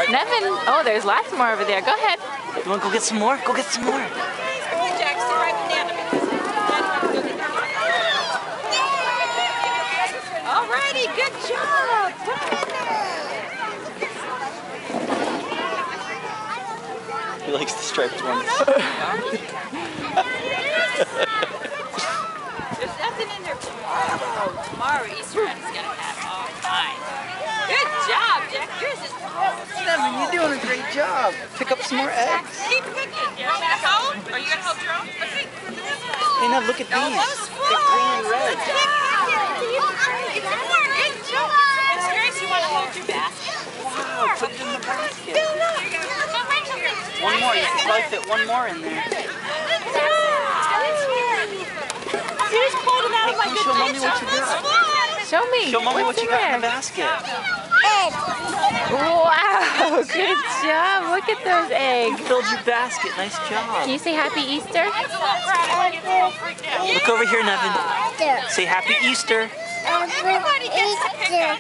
Nevin, oh, there's lots more over there. Go ahead. You want to go get some more? Go get some more. Jack, sit right with Nana because Daddy wants to go get their Alrighty, good job. Put them in there. He likes the striped ones. There's nothing in there tomorrow. Tomorrow, Easter eggs is gonna have all mine. Good job, Jack. Yours is Nevin, you're doing a great job. Pick up some more eggs. keep picking. You want me to hold? Are you gonna hold your own? Okay. Hey, Nev, look at these. They're green and red. Good job. Miss Grace, you want to hold your basket? Wow, put it in the basket. One more. You can probably fit one more in there. You just pulled it out of my Hey, show Mommy what you got. Show me. Show Mommy what What's you got in the there? basket. Wow, good job. Look at those eggs. You filled your basket. Nice job. Can you say Happy Easter? Look over here, Nevin. Say Happy Easter. Everybody gets to pick up.